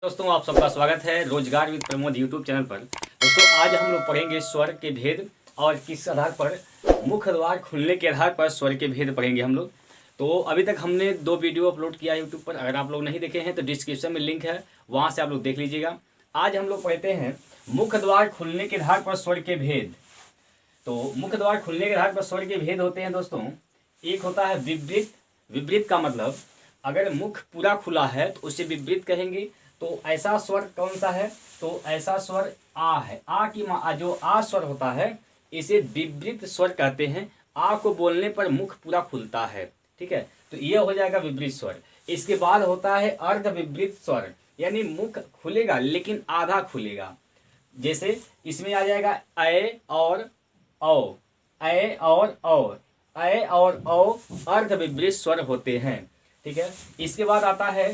दोस्तों आप सबका स्वागत है रोजगार विद प्रमोद यूट्यूब चैनल पर। दोस्तों आज हम लोग पढ़ेंगे स्वर के भेद और किस आधार पर मुख्य द्वार खुलने के आधार पर स्वर के भेद पढ़ेंगे हम लोग। तो अभी तक हमने 2 वीडियो अपलोड किया है यूट्यूब पर। अगर आप लोग नहीं देखे हैं तो डिस्क्रिप्शन में लिंक है, वहाँ से आप लोग देख लीजिएगा। आज हम लोग पढ़ते हैं मुख्य द्वार खुलने के आधार पर स्वर के भेद। तो मुख्य द्वार खुलने के आधार पर स्वर के भेद होते हैं दोस्तों। एक होता है विपरीत। विपरीत का मतलब अगर मुख पूरा खुला है तो उसे विपरीत कहेंगे। तो ऐसा स्वर कौन सा है? तो ऐसा स्वर आ है। आ की जो आ स्वर होता है इसे विपरीत स्वर कहते हैं। आ को बोलने पर मुख पूरा खुलता है, ठीक है। तो ये हो जाएगा विपरीत स्वर। इसके बाद होता है अर्ध विपरीत स्वर, यानी मुख खुलेगा लेकिन आधा खुलेगा। जैसे इसमें आ जाएगा ए और औ, ए और औ, ए और औ अर्ध विपरीत स्वर होते हैं, ठीक है। इसके बाद आता है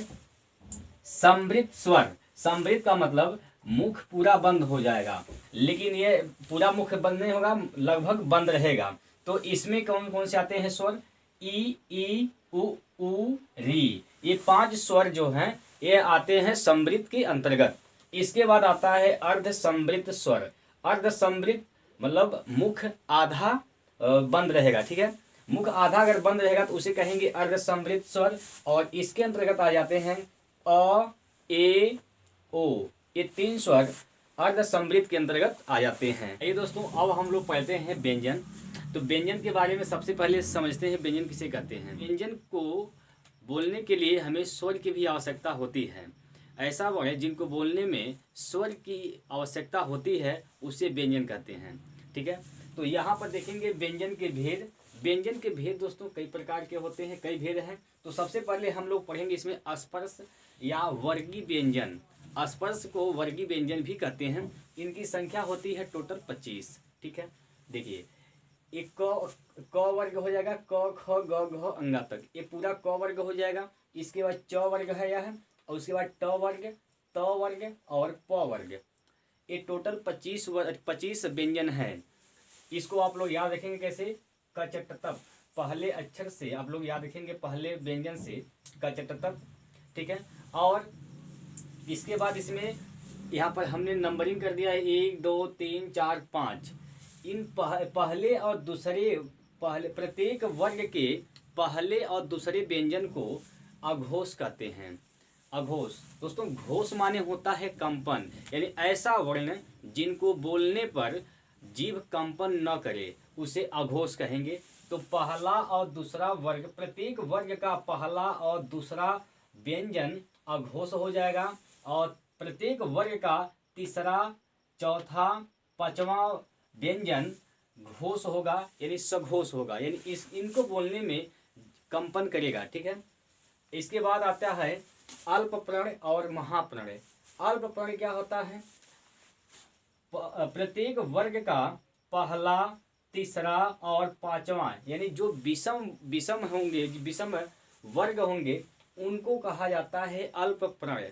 समृद्ध स्वर। समृद्ध का मतलब मुख पूरा बंद हो जाएगा, लेकिन ये पूरा मुख बंद नहीं होगा, लगभग बंद रहेगा। तो इसमें कौन कौन से आते हैं स्वर? ई उ री। ये 5 स्वर जो हैं ये आते हैं समृद्ध के अंतर्गत। इसके बाद आता है अर्ध समृद्ध स्वर। अर्ध समृद्ध मतलब मुख आधा बंद रहेगा, ठीक है। मुख आधा अगर बंद रहेगा तो उसे कहेंगे अर्ध समृद्ध स्वर। और इसके अंतर्गत आ जाते हैं अ, ए, ओ। ये 3 स्वर अर्ध समृद्ध के अंतर्गत आ जाते हैं। ये दोस्तों अब हम लोग पढ़ते हैं व्यंजन। तो व्यंजन के बारे में सबसे पहले समझते हैं व्यंजन किसे कहते हैं। व्यंजन को बोलने के लिए हमें स्वर की भी आवश्यकता होती है। ऐसा वर्ड है जिनको बोलने में स्वर की आवश्यकता होती है उसे व्यंजन कहते हैं, ठीक है। तो यहाँ पर देखेंगे व्यंजन के भेद। व्यंजन के भेद दोस्तों कई प्रकार के होते हैं, कई भेद हैं। तो सबसे पहले हम लोग पढ़ेंगे इसमें स्पर्श या वर्गीय व्यंजन। स्पर्श को वर्गीय व्यंजन भी कहते हैं। इनकी संख्या होती है टोटल 25, ठीक है। देखिए एक क वर्ग हो जाएगा, क ख ग घ अंगा तक, ये पूरा क वर्ग हो जाएगा। इसके बाद च वर्ग है यह, और उसके बाद ट वर्ग, त वर्ग और प वर्ग। ये टोटल 25 व्यंजन है। इसको आप लोग याद रखेंगे कैसे? कचटतप पहले अक्षर से आप लोग याद रखेंगे, पहले व्यंजन से कचटतप, ठीक है। और इसके बाद इसमें यहाँ पर हमने नंबरिंग कर दिया है 1 2 3 4 5। इन पहले और दूसरे प्रत्येक वर्ग के पहले और दूसरे व्यंजन को अघोष कहते हैं। अघोष दोस्तों, घोष माने होता है कंपन, यानी ऐसा वर्ण जिनको बोलने पर जीभ कंपन न करे उसे अघोष कहेंगे। तो पहला और दूसरा वर्ग, प्रत्येक वर्ग का पहला और दूसरा व्यंजन अघोष हो जाएगा। और प्रत्येक वर्ग का तीसरा, चौथा, पांचवा व्यंजन घोष होगा, यानी सघोष होगा, यानी इनको बोलने में कंपन करेगा, ठीक है। इसके बाद आता है अल्प प्रण और महाप्रण। अल्प प्रण क्या होता है? प्रत्येक वर्ग का पहला, तीसरा और पांचवा, यानी जो विषम होंगे, विषम वर्ग होंगे उनको कहा जाता है अल्प प्रण।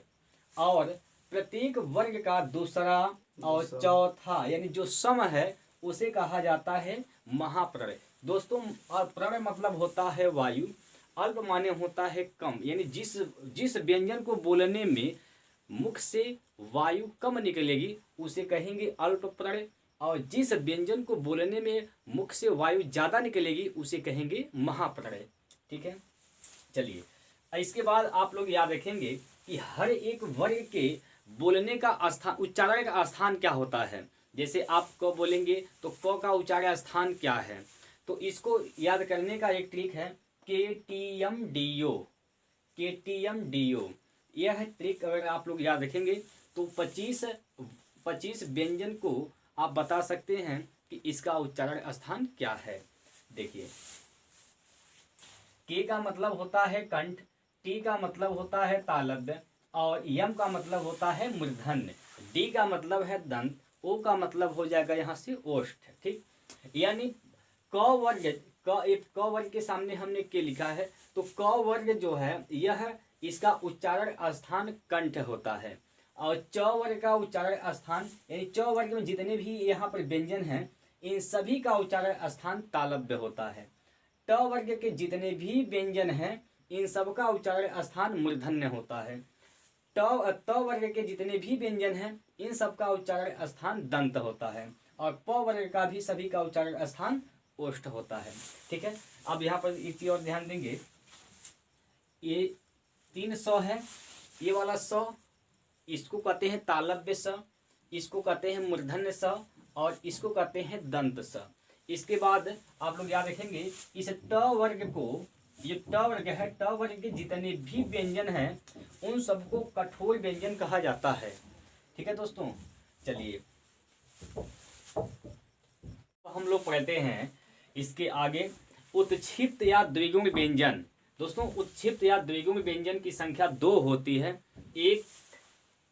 और प्रत्येक वर्ग का दूसरा और चौथा, यानी जो सम है उसे कहा जाता है महाप्रण। दोस्तों प्रण मतलब होता है वायु, अल्प माने होता है कम, यानी जिस व्यंजन को बोलने में मुख से वायु कम निकलेगी उसे कहेंगे अल्प प्रण। और जिस व्यंजन को बोलने में मुख से वायु ज्यादा निकलेगी उसे कहेंगे महाप्रण, ठीक है। चलिए इसके बाद आप लोग याद रखेंगे कि हर एक वर्ग के बोलने का स्थान, उच्चारण का स्थान क्या होता है। जैसे आप क बोलेंगे तो क का उच्चारण स्थान क्या है। तो इसको याद करने का एक ट्रिक है KTMDO। KTMDO यह ट्रिक अगर आप लोग याद रखेंगे तो 25 व्यंजन को आप बता सकते हैं कि इसका उच्चारण स्थान क्या है। देखिए के का मतलब होता है कंठ, टी का मतलब होता है तालव्य, और यम का मतलब होता है मूर्धन्य, डी का मतलब है दंत, ओ का मतलब हो जाएगा यहाँ से ओष्ठ, ठीक। यानी क वर्ग के सामने हमने के लिखा है, तो क वर्ग जो है यह इसका उच्चारण स्थान कंठ होता है। और च वर्ग का उच्चारण स्थान, यानी च वर्ग में जितने भी यहाँ पर व्यंजन हैं इन सभी का उच्चारण स्थान तालव्य होता है। ट वर्ग के जितने भी व्यंजन हैं इन सब का उच्चारण स्थान मूर्धन्य होता है। त वर्ग के जितने भी व्यंजन हैं इन सब का उच्चारण स्थान दंत होता है, और प वर्ग का भी सभी का उच्चारण स्थान ओष्ठ होता है। ठीक है, अब यहाँ पर एक चीज और ध्यान देंगे, ये 3 स है, ये वाला स इसको कहते हैं तालव्य स, इसको कहते हैं मूर्धन्य स, और इसको कहते हैं दंत स। इसके बाद आप लोग याद रखेंगे इस ट वर्ग को, ये ट वर्ग है, ट वर्ग के जितने भी व्यंजन हैं उन सबको कठोर व्यंजन कहा जाता है। ठीक है दोस्तों, चलिए हम लोग पढ़ते हैं इसके आगे उत्क्षिप्त या द्विगुण व्यंजन। दोस्तों उत्क्षिप्त या द्विगुण व्यंजन की संख्या 2 होती है, एक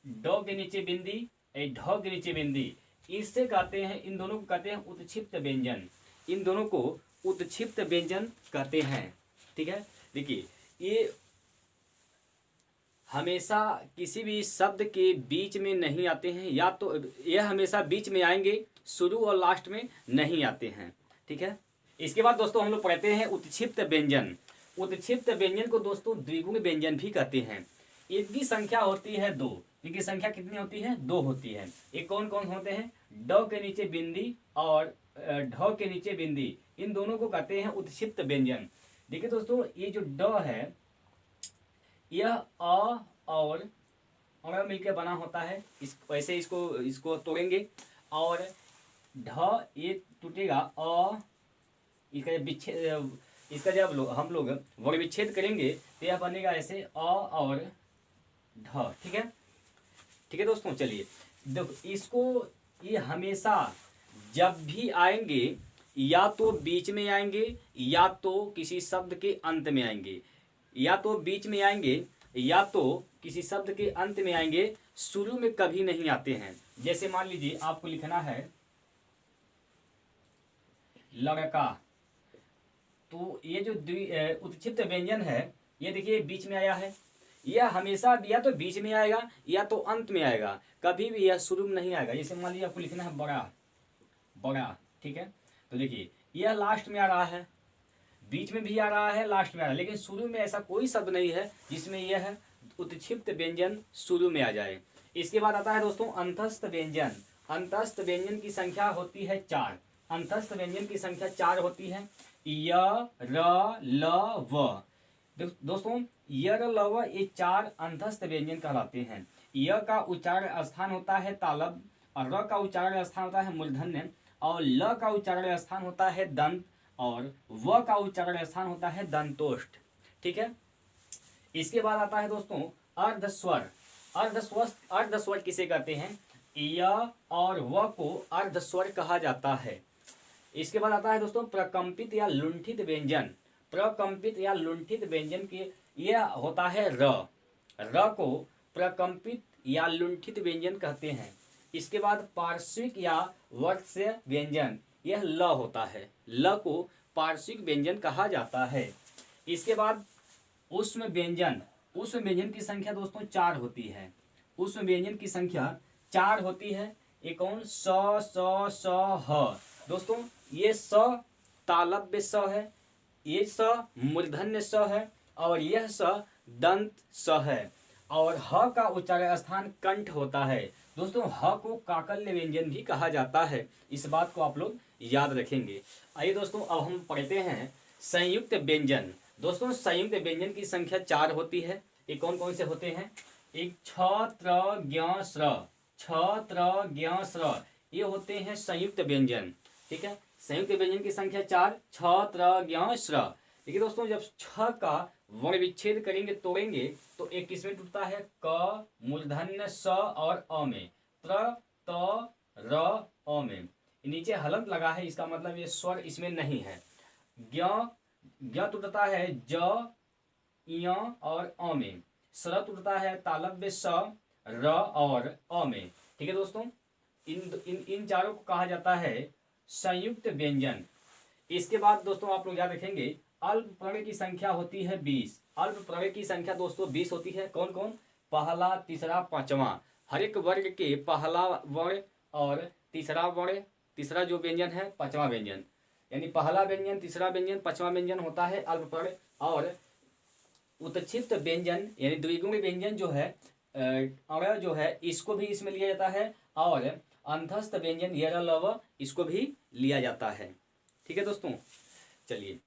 ड के नीचे बिंदी, एक ढ के नीचे बिंदी, इससे कहते हैं, इन दोनों को कहते हैं उत्क्षिप्त व्यंजन, इन दोनों को उत्क्षिप्त व्यंजन कहते हैं। ठीक है, देखिए ये हमेशा किसी भी शब्द के बीच में नहीं आते हैं, या तो ये हमेशा बीच में आएंगे, शुरू और लास्ट में नहीं आते हैं। ठीक है, इसके बाद दोस्तों हम लोग पढ़ते हैं उत्क्षिप्त व्यंजन। उत्क्षिप्त व्यंजन को दोस्तों द्विगुण व्यंजन भी कहते हैं। इनकी संख्या होती है 2। इनकी संख्या कितनी होती है? 2 होती है। ये कौन कौन होते हैं? ड के नीचे बिंदी और ढ के नीचे बिंदी, इन दोनों को कहते हैं उत्क्षिप्त व्यंजन। देखिए दोस्तों, ये जो ड है यह अ और मिलकर बना होता है, इस वैसे इसको तोड़ेंगे, और ढ ये टूटेगा, अ इसका विच्छेद, इसका जब हम लोग वर्ग विच्छेद करेंगे तो यह बनेगा ऐसे अ और ढ। ठीक है, ठीक है दोस्तों, चलिए देखो इसको, ये हमेशा जब भी आएंगे या तो बीच में आएंगे या तो किसी शब्द के अंत में आएंगे, या तो बीच में आएंगे या तो किसी शब्द के अंत में आएंगे, शुरू में कभी नहीं आते हैं। जैसे मान लीजिए आपको लिखना है लड़का, तो ये जो उत्क्षिप्त व्यंजन है ये देखिए बीच में आया है, यह हमेशा या तो बीच में आएगा या तो अंत में आएगा, कभी भी यह शुरू में नहीं आएगा। जैसे मान लीजिए आपको लिखना है बड़ा, ठीक है, तो देखिए यह लास्ट में आ रहा है, बीच में भी आ रहा है, लास्ट में आ रहा है, लेकिन शुरू में ऐसा कोई शब्द नहीं है जिसमें यह उत्क्षिप्त व्यंजन शुरू में आ जाए। इसके बाद आता है दोस्तों अंतस्थ व्यंजन। अंतस्थ व्यंजन की संख्या होती है 4। अंतस्थ व्यंजन की संख्या 4 होती है, य, र, ल, व। दोस्तों य, र, ल, व ये 4 अंतस्थ व्यंजन कहलाते हैं। य का उच्चारण स्थान होता है तालब, और र का उच्चारण स्थान होता है मूर्धन्य, और ल का उच्चारण स्थान होता है दंत, और व का उच्चारण स्थान होता है दंतोष्ठ। ठीक है, इसके बाद आता है दोस्तों अर्धस्वर। अर्धस्वर किसे कहते हैं? य और व को अर्धस्वर कहा जाता है। इसके बाद आता है दोस्तों प्रकंपित या लुंठित व्यंजन। प्रकंपित या लुंठित व्यंजन के यह होता है र को प्रकंपित या लुंठित व्यंजन कहते हैं। इसके बाद पार्श्विक या वर्त्स्य व्यंजन, यह ल होता है, ल को पार्श्विक व्यंजन कहा जाता है। इसके बाद उष्म व्यंजन। उष्म व्यंजन की संख्या दोस्तों 4 होती है। उष्म व्यंजन की संख्या 4 होती है। ये कौन? स, ह। दोस्तों ये स तालव्य स है, ये स मूर्धन्य स है, और यह स दंत स है, और ह का उच्चारण स्थान कंठ होता है। दोस्तों ह को काकल्य व्यंजन भी कहा जाता है, इस बात को आप लोग याद रखेंगे। आइए दोस्तों अब हम पढ़ते हैं संयुक्त व्यंजन। दोस्तों संयुक्त व्यंजन की संख्या 4 होती है। ये कौन कौन से होते हैं? एक छ, त्र, ज्ञ, स्र। छ, त्र, ज्ञ, स्र, ये होते हैं संयुक्त व्यंजन। ठीक है, संयुक्त व्यंजन की संख्या 4, छ, त्र, ज्ञ, स्र। देखिए दोस्तों जब छ का वर्ण विच्छेद करेंगे, तोड़ेंगे, तो एक किसमें टूटता है? क, मूर्धन्य स और अ में, त्र, त, र, अ में। नीचे हलंत लगा है, इसका मतलब ये स्वर इसमें नहीं है। ज्ञ टूटता है ज, य और अ में। स्र टूटता है तालव्य स, र और अ में। ठीक है दोस्तों, इन चारों को कहा जाता है संयुक्त व्यंजन। इसके बाद दोस्तों आप लोग याद रखेंगे अल्प प्रत्यय की संख्या होती है 20। अल्प प्रत्यय की संख्या दोस्तों 20 होती है। कौन कौन? पहला, तीसरा, पांचवा। हर एक वर्ग के पहला वर्ण और तीसरा वर्ण, तीसरा जो व्यंजन है पांचवा व्यंजन, यानी पहला व्यंजन, तीसरा व्यंजन, पांचवा व्यंजन होता है अल्प प्रत्यय। और उत्क्षिप्त व्यंजन यानी द्विगुण व्यंजन जो है अड़ जो है इसको भी इसमें लिया जाता है, और अंतस्थ व्यंजन यर लव इसको भी लिया जाता है। ठीक है दोस्तों, चलिए